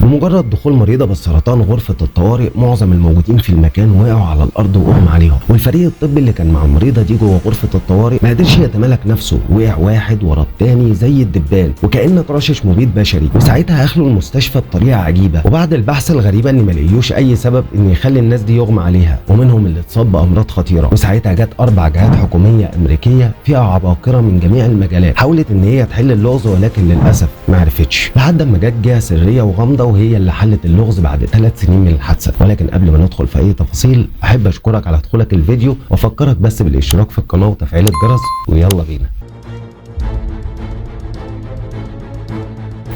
بمجرد دخول مريضه بالسرطان غرفه الطوارئ معظم الموجودين في المكان وقعوا على الارض واغمى عليهم، والفريق الطبي اللي كان مع المريضه دي جوه غرفه الطوارئ ما قدرش يتمالك نفسه، وقع واحد ورا الثاني زي الدبان وكانك رشش مبيد بشري. وساعتها اخلوا المستشفى بطريقه عجيبه، وبعد البحث الغريبه ان ما لقيوش اي سبب ان يخلي الناس دي يغمى عليها، ومنهم اللي اتصاب بامراض خطيره. وساعتها جت 4 جهات حكوميه امريكيه فيها عباقره من جميع المجالات حاولت ان هي تحل اللغز، ولكن للاسف ما عرفتش، لحد ما جت جهه سريه وغامضه وهي اللي حلت اللغز بعد 3 سنين من الحادثه. ولكن قبل ما ندخل في اي تفاصيل احب اشكرك على دخولك الفيديو، وافكرك بس بالاشتراك في القناه وتفعيل الجرس، ويلا بينا.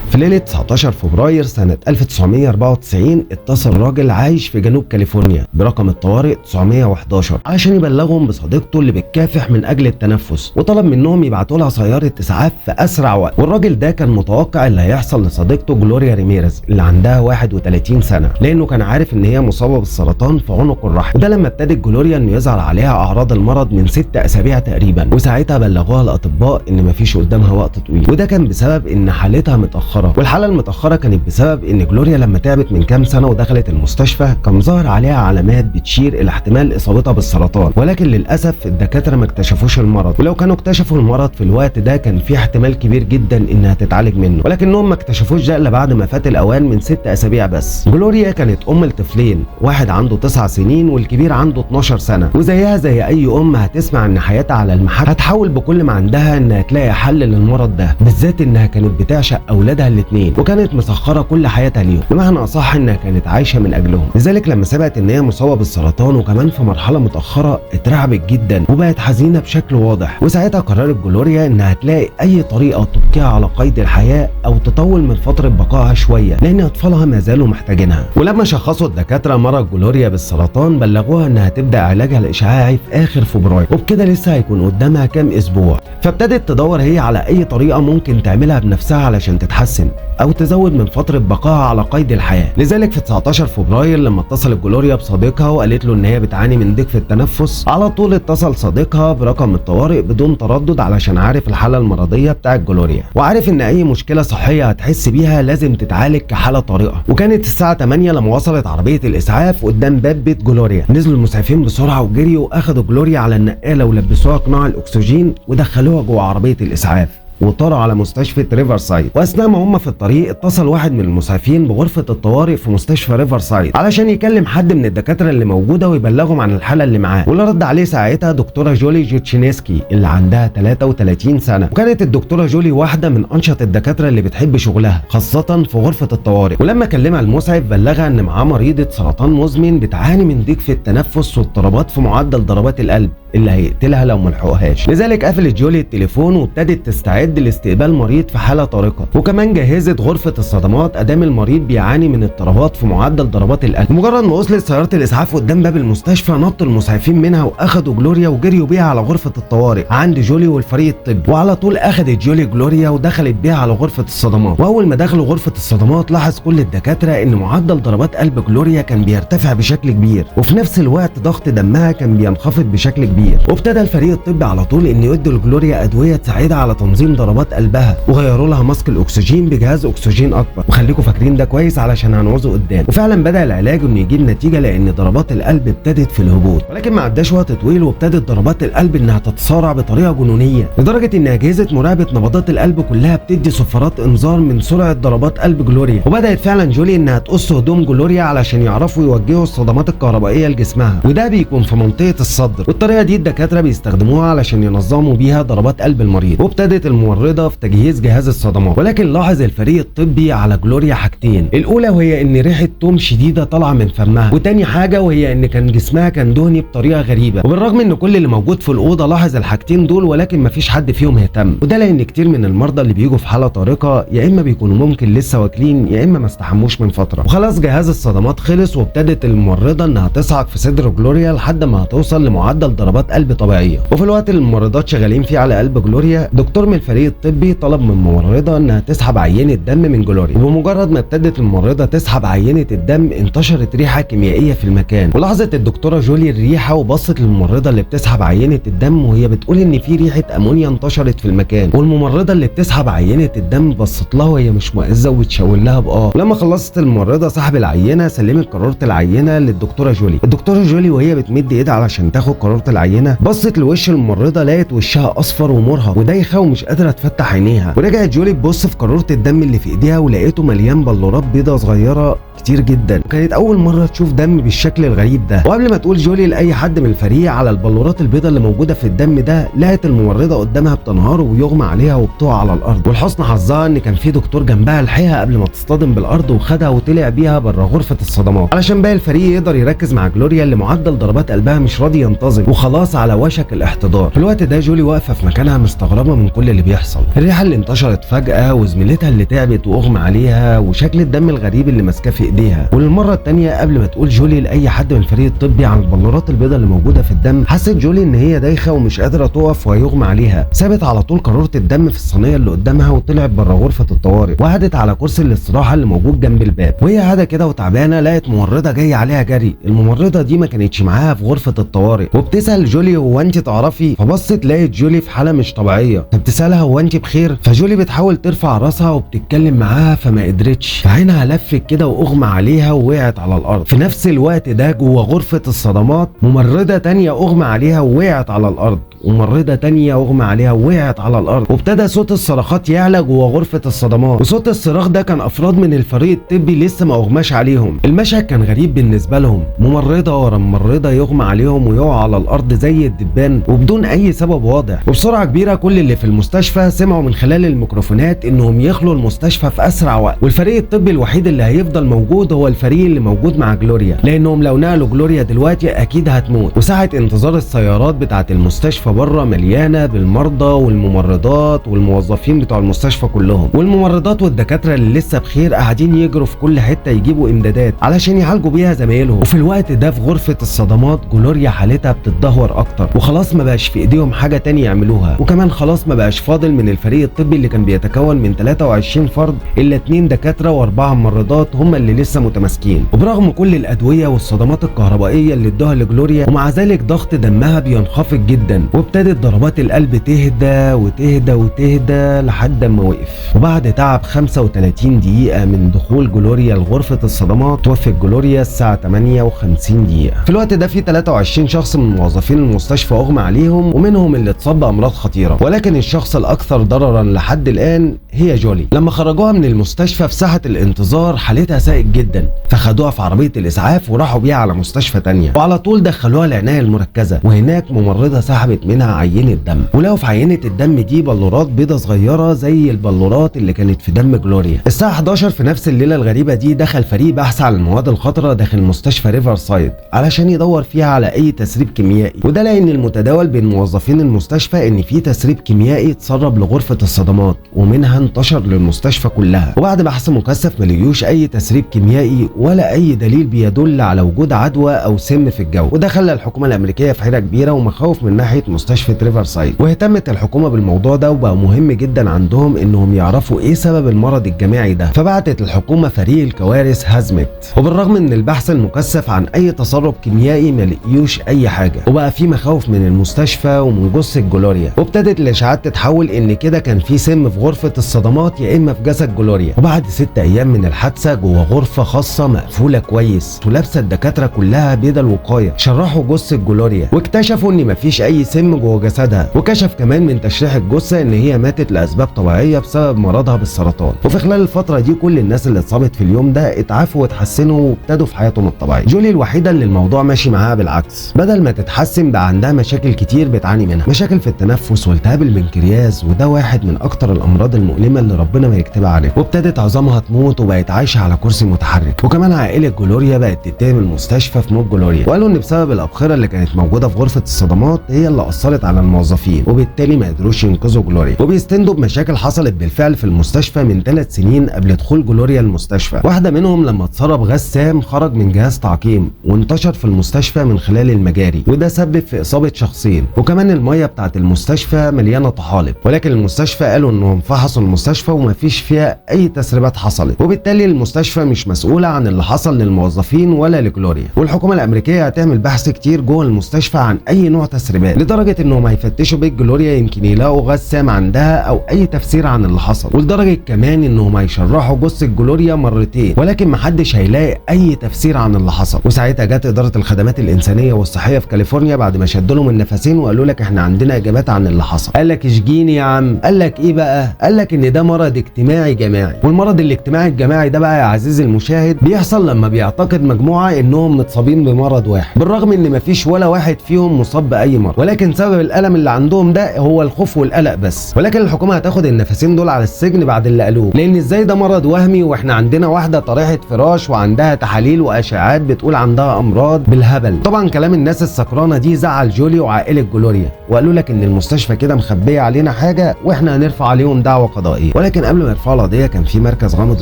في ليلة 19 فبراير سنة 1994 اتصل راجل عايش في جنوب كاليفورنيا برقم الطوارئ 911 علشان يبلغهم بصديقته اللي بتكافح من أجل التنفس، وطلب منهم يبعتوا لها سيارة إسعاف في أسرع وقت. والراجل ده كان متوقع اللي هيحصل لصديقته جلوريا ريميريز اللي عندها 31 سنة، لأنه كان عارف إن هي مصابة بالسرطان في عنق الرحم، وده لما ابتدت جلوريا إنه يظهر عليها أعراض المرض من 6 أسابيع تقريبا. وساعتها بلغوها الأطباء إن مفيش قدامها وقت طويل، وده كان بسبب إن حالتها متأخرة. والحالة المتأخرة كانت بسبب ان جلوريا لما تعبت من كام سنة ودخلت المستشفى كان ظاهر عليها علامات بتشير الى احتمال اصابتها بالسرطان، ولكن للاسف الدكاترة ما اكتشفوش المرض، ولو كانوا اكتشفوا المرض في الوقت ده كان في احتمال كبير جدا انها تتعالج منه، ولكنهم ما اكتشفوش ده الا بعد ما فات الاوان من 6 اسابيع بس. جلوريا كانت ام لطفلين، واحد عنده 9 سنين والكبير عنده 12 سنة، وزيها زي اي ام هتسمع ان حياتها على المحك هتحاول بكل ما عندها انها تلاقي حل للمرض ده، بالذات انها كانت بتعشق اولادها الاثنين وكانت مسخره كل حياتها ليهم، بمعنى اصح انها كانت عايشه من اجلهم. لذلك لما سمعت ان هي مصابه بالسرطان وكمان في مرحله متاخره اترعبت جدا وبقت حزينه بشكل واضح. وساعتها قررت جلوريا انها تلاقي اي طريقه تبقيها على قيد الحياه او تطول من فتره بقائها شويه، لان اطفالها ما زالوا محتاجينها. ولما شخصوا الدكاتره مرض جلوريا بالسرطان بلغوها انها تبدا علاجها الاشعاعي في اخر فبراير، وبكده لسه هيكون قدامها كام اسبوع. فابتدت تدور هي على اي طريقه ممكن تعملها بنفسها علشان تتحسن او تزود من فتره بقائها على قيد الحياه. لذلك في 19 فبراير لما اتصلت جلوريا بصديقها وقالت له ان هي بتعاني من ضيق في التنفس، على طول اتصل صديقها برقم الطوارئ بدون تردد علشان عارف الحاله المرضيه بتاعت جلوريا، وعارف ان اي مشكله صحيه هتحس بيها لازم تتعالج كحاله طارئه. وكانت الساعه 8 لما وصلت عربيه الاسعاف قدام باب بيت جلوريا، نزلوا المسعفين بسرعه وجريوا واخدوا جلوريا على النقاله ولبسوها قناع الاكسجين ودخلوها جوه عربيه الاسعاف وطاروا على مستشفى ريفر سايد. واثناء ما هم في الطريق اتصل واحد من المسعفين بغرفه الطوارئ في مستشفى ريفر سايد علشان يكلم حد من الدكاتره اللي موجوده ويبلغهم عن الحاله اللي معاه، واللي رد عليه ساعتها دكتوره جولي جوتشينسكي اللي عندها 33 سنه، وكانت الدكتوره جولي واحده من انشط الدكاتره اللي بتحب شغلها خاصه في غرفه الطوارئ. ولما كلمها المسعف بلغها ان معاه مريضه سرطان مزمن بتعاني من ضيق في التنفس واضطرابات في معدل ضربات القلب اللي هيقتلها لو ملحقوهاش. لذلك قفلت جولي التليفون وابتدت تستعد لاستقبال مريض في حاله طارقه، وكمان جهزت غرفه الصدمات ادام المريض بيعاني من اضطرابات في معدل ضربات القلب. مجرد ما وصلت سياره الاسعاف قدام باب المستشفى نط المسعفين منها واخدوا جلوريا وجريوا بيها على غرفه الطوارئ عند جولي والفريق الطبي، وعلى طول اخدت جولي جلوريا ودخلت بيها على غرفه الصدمات. واول ما دخلوا غرفه الصدمات لاحظ كل الدكاتره ان معدل ضربات قلب جلوريا كان بيرتفع بشكل كبير، وفي نفس الوقت ضغط دمها كان بينخفض بشكل كبير. وابتدى الفريق الطبي على طول ان يدوا لجلوريا ادويه تساعدها على تنظيم ضربات قلبها، وغيروا لها ماسك الاكسجين بجهاز اكسجين اكبر، وخليكم فاكرين ده كويس علشان هنعوزه قدام. وفعلا بدا العلاج انه يجيب نتيجه لان ضربات القلب ابتدت في الهبوط، ولكن ما عداش وقت طويل وابتدت ضربات القلب انها تتسارع بطريقه جنونيه، لدرجه ان اجهزه مراقبه نبضات القلب كلها بتدي صفارات انذار من سرعه ضربات قلب جلوريا. وبدات فعلا جولي انها تقص هدوم جلوريا علشان يعرفوا يوجهوا الصدمات الكهربائيه لجسمها، وده بيكون في منطقه الصدر، والطريقه دي الدكاتره بيستخدموها علشان ينظموا بيها ضربات قلب المريض. وابتدت الممرضه في تجهيز جهاز الصدمات، ولكن لاحظ الفريق الطبي على جلوريا حاجتين، الاولى وهي ان ريحه توم شديده طالعه من فمها، وتاني حاجه وهي ان كان جسمها كان دهني بطريقه غريبه. وبالرغم ان كل اللي موجود في الاوضه لاحظ الحاجتين دول، ولكن مفيش حد فيهم اهتم، وده لان كتير من المرضى اللي بيجوا في حاله طارقه يا اما بيكونوا ممكن لسه واكلين يا اما ما استحموش من فتره. وخلاص جهاز الصدمات خلص، وابتدت الممرضه انها تصعق في صدر جلوريا لحد ما هتوصل لمعدل ضربات قلب طبيعيه. وفي الوقت اللي الممرضات شغالين فيه على قلب جلوريا، دكتور من الفريق الطبي طلب من الممرضه انها تسحب عينه دم من جلوريا، وبمجرد ما ابتدت الممرضه تسحب عينه الدم انتشرت ريحه كيميائيه في المكان، ولاحظت الدكتوره جولي الريحه وبصت للممرضه اللي بتسحب عينه الدم وهي بتقول ان في ريحه امونيا انتشرت في المكان، والممرضه اللي بتسحب عينه الدم بصت لها وهي مش مؤذه وبتشاور لها لما خلصت الممرضه سحب العينه سلمت قارورة العينه للدكتوره جولي. الدكتوره جولي وهي بتمد ايدها علشان تاخد قارورة العينه بصت لوش الممرضه لقت وشها اصفر ومرهق ودايخه ومش قادره تفتح عينيها، ورجعت جولي تبص في قارورة الدم اللي في ايديها ولقيته مليان بلورات بيضه صغيره كتير جدا، وكانت اول مره تشوف دم بالشكل الغريب ده. وقبل ما تقول جولي لاي حد من الفريق على البلورات البيضاء اللي موجوده في الدم ده لقت الممرضه قدامها بتنهار ويغمى عليها وبتقع على الارض، ولحسن حظها ان كان في دكتور جنبها لحقها قبل ما تصطدم بالارض وخدها وطلع بيها بره غرفه الصدمات علشان باقي الفريق يقدر يركز مع جلوريا اللي معدل ضربات قلبها مش راضي ينتظم وخلاص على وشك الاحتضار. في الوقت ده جولي واقفه في مكانها مستغربه من كل اللي بيحصل، الريحه اللي انتشرت فجاه وزميلتها اللي تعبت واغمى عليها وشكل الدم الغريب اللي ماسكاه في ايديها. وللمره الثانيه قبل ما تقول جولي لاي حد من الفريق الطبي عن البلورات البيضاء اللي موجوده في الدم حست جولي ان هي دايخه ومش قادره تقف وهيغمى عليها، سابت على طول قارورة الدم في الصينيه اللي قدامها وطلعت بره غرفه الطوارئ وقعدت على كرسي الاستراحه اللي موجود جنب الباب، وهي قاعده كده وتعبانه لقت ممرضه جايه عليها جري. الممرضه دي ما كانتش معاها في غرفه الطوارئ وبتسال جولي هو انت تعرفي؟ فبصت لقيت جولي في حاله مش طبيعيه، فبتسالها هو انت بخير؟ فجولي بتحاول ترفع راسها وبتتكلم معاها فما قدرتش، فعينها لفت كده واغمى عليها ووقعت على الارض. في نفس الوقت ده جوه غرفه الصدمات ممرضه تانية اغمى عليها ووقعت على الارض، وممرضه تانية اغمى عليها ووقعت على الارض، وابتدى صوت الصراخات يعلى جوه غرفه الصدمات، وصوت الصراخ ده كان افراد من الفريق الطبي لسه ما اغماش عليهم. المشهد كان غريب بالنسبه لهم، ممرضه ورا ممرضه يغمى عليهم ويقعوا على الارض زي الدبان وبدون اي سبب واضح. وبسرعه كبيره كل اللي في المستشفى سمعوا من خلال الميكروفونات انهم يخلوا المستشفى في اسرع وقت، والفريق الطبي الوحيد اللي هيفضل موجود هو الفريق اللي موجود مع جلوريا، لانهم لو نقلوا جلوريا دلوقتي اكيد هتموت. وساعه انتظار السيارات بتاعه المستشفى بره مليانه بالمرضى والممرضات والموظفين بتوع المستشفى كلهم، والممرضات والدكاتره اللي لسه بخير قاعدين يجروا في كل حته يجيبوا امدادات علشان يعالجوا بيها زمايلهم. وفي الوقت ده في غرفه الصدمات جلوريا حالتها بتتدهور اكتر وخلاص ما بقاش في ايديهم حاجه تانية يعملوها، وكمان خلاص ما بقاش فاضل من الفريق الطبي اللي كان بيتكون من 23 فرد الا 2 دكاتره و4 ممرضات هم اللي لسه متماسكين. وبرغم كل الادويه والصدمات الكهربائيه اللي ادوها لجلوريا ومع ذلك ضغط دمها بينخفض جدا، وابتدت ضربات القلب تهدى وتهدى وتهدى لحد ما وقف. وبعد تعب 35 دقيقه من دخول جلوريا لغرفه الصدمات توفت جلوريا الساعه 58 دقيقه. في الوقت ده في 23 شخص من موظفين المستشفى اغمى عليهم ومنهم اللي اتصاب بامراض خطيره، ولكن الشخص الاكثر ضررا لحد الان هي جولي. لما خرجوها من المستشفى في ساحه الانتظار حالتها ساءت جدا، فخدوها في عربيه الاسعاف وراحوا بيها على مستشفى تانية، وعلى طول دخلوها العنايه المركزه، وهناك ممرضه سحبت منها عينه دم، ولقوا في عينه الدم دي بلورات بيضه صغيره زي البلورات اللي كانت في دم جلوريا. الساعه 11 في نفس الليله الغريبه دي دخل فريق بحث عن المواد الخطره داخل مستشفى ريفر سايد علشان يدور فيها على اي تسريب كيميائي، وده لان المتداول بين موظفين المستشفى ان في تسريب كيميائي اتسرب لغرفه الصدمات ومنها انتشر للمستشفى كلها. وبعد بحث مكثف ما لقيوش اي تسريب كيميائي ولا اي دليل بيدل على وجود عدوى او سم في الجو، وده خلى الحكومه الامريكيه في حيره كبيره ومخاوف من ناحيه مستشفى ريفر سايد، واهتمت الحكومه بالموضوع ده وبقى مهم جدا عندهم انهم يعرفوا ايه سبب المرض الجماعي ده، فبعتت الحكومه فريق الكوارث هازمت. وبالرغم من البحث المكثف عن اي تسرب كيميائي ما لقيوش اي حاجه، وبقى في مخاوف من المستشفى ومن جثه جلوريا، وابتدت الاشاعات تتحول ان كده كان في سم في غرفه الصدمات يا اما في جسد جلوريا. وبعد 6 ايام من الحادثه جوه غرفه خاصه مقفوله كويس ولابسه الدكاتره كلها بدل وقايه شرحوا جثه جلوريا واكتشفوا ان مفيش اي سم جوه جسدها، وكشف كمان من تشريح الجثه ان هي ماتت لاسباب طبيعيه بسبب مرضها بالسرطان. وفي خلال الفتره دي كل الناس اللي اتصابت في اليوم ده اتعافوا واتحسنوا وابتدوا في حياتهم الطبيعيه. جولي الوحيده اللي الموضوع ماشي معاها بالعكس، بدل ما تتحسن بقى عندها مشاكل كتير بتعاني منها، مشاكل في التنفس والتهاب المنكرياس وده واحد من اكتر الامراض المؤلمه اللي ربنا ما يكتبها عليها، وابتدت عظامها تموت وبقت عايشه على كرسي متحرك. وكمان عائله جلوريا بقت تتهم المستشفى في موت جلوريا، وقالوا ان بسبب الابخره اللي كانت موجوده في غرفه الصدمات هي اللي اثرت على الموظفين وبالتالي ما قدروش ينقذوا جلوريا، وبيستندوا بمشاكل حصلت بالفعل في المستشفى من 3 سنين قبل دخول جلوريا المستشفى. واحده منهم لما اتسرب غاز سام خرج من جهاز تعقيم وانتشر في المستشفى من خلال المجاري، وده سبب في اصابه شخصين. وكمان الميه بتاعه المستشفى مليانه طحالب، ولكن المستشفى قالوا انهم فحصوا المستشفى ومفيش فيها اي تسريبات حصلت، وبالتالي المستشفى مش مسؤوله عن اللي حصل للموظفين ولا لجلوريا. والحكومه الامريكيه هتعمل بحث كتير جوه المستشفى عن اي نوع تسريبات، لدرجه انهم هيفتشوا بيت جلوريا يمكن يلاقوا غاز سام عندها او اي تفسير عن اللي حصل، ولدرجه كمان انهم هيشرحوا جثه جلوريا مرتين، ولكن محدش هيلاقي اي تفسير عن اللي حصل. وساعتها جت اداره الخدمات الانسانيه والصحيه في كاليفورنيا بعد ما شدوا لهم النفسين وقالوا لك احنا عندنا اجابات عن اللي حصل. قال لك اشجيني يا عم. قال لك ايه بقى؟ قال لك ان ده مرض اجتماعي جماعي، والمرض الاجتماعي الجماعي ده بقى يا عزيزي المشاهد بيحصل لما بيعتقد مجموعه انهم متصابين بمرض واحد، بالرغم ان مفيش ولا واحد فيهم مصاب باي مرض، ولكن سبب الالم اللي عندهم ده هو الخوف والقلق بس. ولكن الحكومه هتاخد النفسين دول على السجن بعد اللي قالوه، لان ازاي ده مرض وهمي واحنا عندنا واحده طريحه فراش وعندها تحاليل واشعاعات بتقول عندها امراض بالهبل. طبعا كلام الناس السكرانه دي زعل جولي وعائله جلوريا، وقالوا لك ان المستشفى كده مخبيه علينا حاجه واحنا هنرفع عليهم دعوه قضائيه. ولكن قبل ما يرفعوا القضيه كان في مركز غامض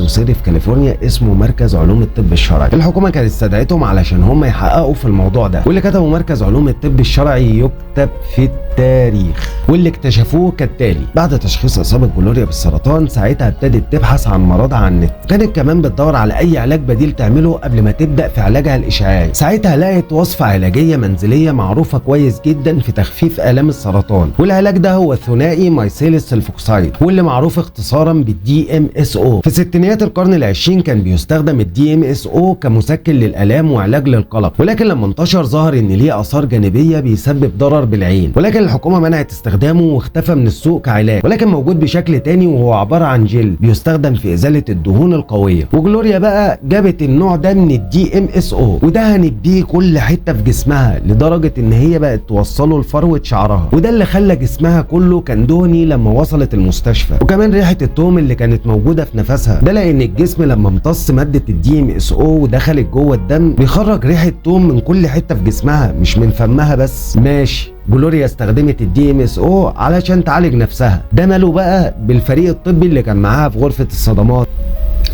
وسري في كاليفورنيا اسمه مركز علوم الطب الشرعي. الحكومه كانت استدعتهم علشان هم يحققوا في الموضوع ده، واللي كتبوا مركز علوم الطب الشرعي يكتب في التاريخ. واللي اكتشفوه كالتالي: بعد تشخيص اصابه جلوريا بالسرطان ساعتها ابتدت تبحث عن مرضها على النت، كانت كمان بتدور على اي علاج بديل تعمله قبل ما تبدا في علاجها الاشعاعي. ساعتها لقت وصفه علاجيه منزليه معروفه كويس جدا في تخفيف الام السرطان، والعلاج ده هو الثنائي مايسيلس سلفوكسايد، واللي معروف اختصارا بالدي ام اس او. في ستينيات القرن العشرين كان بيستخدم الدي ام اس او كمسكن للالام وعلاج للقلق، ولكن لما انتشر ظهر ان ليه اثار جانبيه بيسبب ضرر بالعين، ولكن الحكومه منعت استخدامه واختفى من السوق كعلاج، ولكن موجود بشكل تاني وهو عباره عن جل بيستخدم في ازاله الدهون القويه. وجلوريا بقى جابت النوع ده من الدي ام اس او، وده هنديه كل حته في جسمها لدرجه ان هي بقت توصله لفروه شعرها، وده اللي خلى جسمها كله كان دهني لما وصلت المستشفى. وكمان ريحه التوم اللي كانت موجوده في نفسها، ده لان الجسم لما امتص ماده الدي ام اس او ودخلت جوه الدم بيخرج ريحه توم من كل حته في جسمها مش من فمها بس. ماشي، جلوريا استخدمت الدي ام اس او علشان تعالج نفسها، ده ماله بقى بالفريق الطبي اللي كان معاها في غرفه الصدمات؟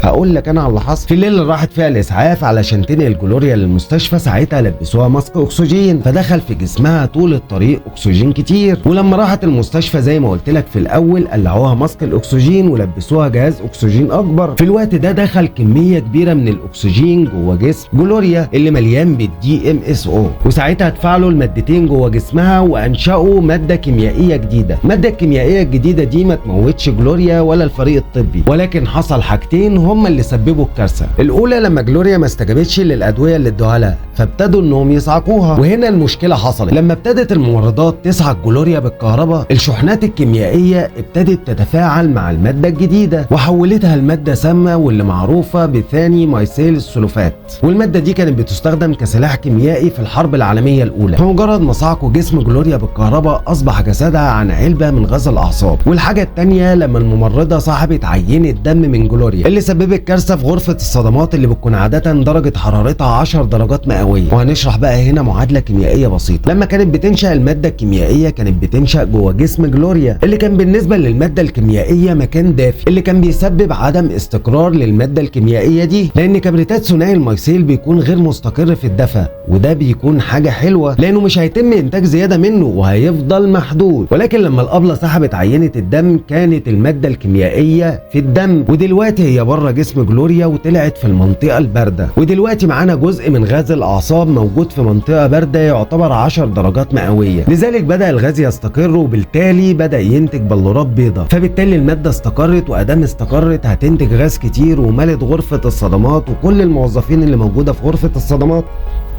هقول لك انا على اللي حصل. في الليله اللي راحت فيها الاسعاف علشان تنقل جلوريا للمستشفى ساعتها لبسوها ماسك اكسجين، فدخل في جسمها طول الطريق اكسجين كتير، ولما راحت المستشفى زي ما قلت لك في الاول قلعوها ماسك الاكسجين ولبسوها جهاز اكسجين اكبر. في الوقت ده دخل كميه كبيره من الاكسجين جوه جسم جلوريا اللي مليان بالدي ام اس او، وساعتها اتفاعلوا المادتين جوه جسمها وانشأوا ماده كيميائيه جديده. الماده الكيميائيه الجديده دي ما تموتش جلوريا ولا الفريق الطبي، ولكن حصل حاجتين هم اللي سببوا الكارثه. الاولى لما جلوريا ما استجابتش للادويه اللي ادوها لها فابتدوا انهم يصعقوها، وهنا المشكله حصلت. لما ابتدت الممرضات تصعق جلوريا بالكهرباء الشحنات الكيميائيه ابتدت تتفاعل مع الماده الجديده وحولتها لماده سامه واللي معروفه بثاني مايسيل سلفات، والماده دي كانت بتستخدم كسلاح كيميائي في الحرب العالميه الاولى. فمجرد ما صعقوا جسم جلوريا بالكهرباء اصبح جسدها عن علبه من غاز الاعصاب. والحاجه الثانيه لما الممرضه سحبت عينه دم من جلوريا اللي سببت كارثه في غرفه الصدمات اللي بتكون عاده درجه حرارتها 10 درجات مئويه. وهنشرح بقى هنا معادله كيميائيه بسيطه. لما كانت بتنشا الماده الكيميائيه كانت بتنشا جوه جسم جلوريا اللي كان بالنسبه للماده الكيميائيه مكان دافي، اللي كان بيسبب عدم استقرار للماده الكيميائيه دي، لان كبريتات ثنائي المايسيل بيكون غير مستقر في الدفا، وده بيكون حاجه حلوه لانه مش هيتم انتاج زياده منه وهيفضل محدود. ولكن لما الابله سحبت عينه الدم كانت الماده الكيميائيه في الدم، ودلوقتي هي بره جسم جلوريا وطلعت في المنطقه البارده، ودلوقتي معانا جزء من غاز الاعصاب موجود في منطقه بارده يعتبر 10 درجات مئويه. لذلك بدا الغاز يستقر وبالتالي بدا ينتج بلورات بيضاء، فبالتالي الماده استقرت، وادام استقرت هتنتج غاز كتير وملت غرفه الصدمات، وكل الموظفين اللي موجوده في غرفه الصدمات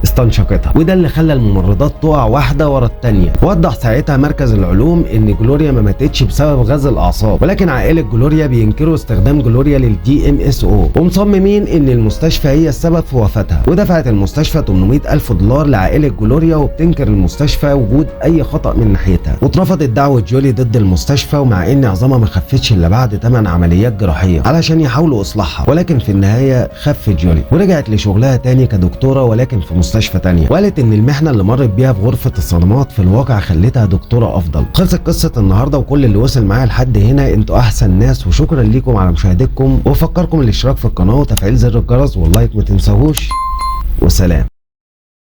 استنشقتها، وده اللي خلى الممرضات تقع واحده ورا الثانيه. وضح ساعتها مركز العلوم ان جلوريا ما ماتتش بسبب غاز الاعصاب، ولكن عائله جلوريا بينكروا استخدام جلوريا للدي ام اس او، ومصممين ان المستشفى هي السبب في وفاتها. ودفعت المستشفى $800,000 لعائله جلوريا، وبتنكر المستشفى وجود اي خطا من ناحيتها. واترفضت دعوه جولي ضد المستشفى، ومع ان عظامها ما خفتش الا بعد 8 عمليات جراحيه علشان يحاولوا اصلاحها، ولكن في النهايه خفت جولي ورجعت لشغلها تاني كدكتوره، ولكن في مستشفى تانية، وقالت ان المحنه اللي مرت بيها في غرفه الصدمات في الواقع خلتها دكتوره افضل. خلصت قصه النهارده، وكل اللي وصل معايا لحد هنا انتوا احسن ناس، وشكرا ليكم على مشاهدتكم، وافكركم الاشتراك في القناه وتفعيل زر الجرس واللايك ما تنساهوش، وسلام.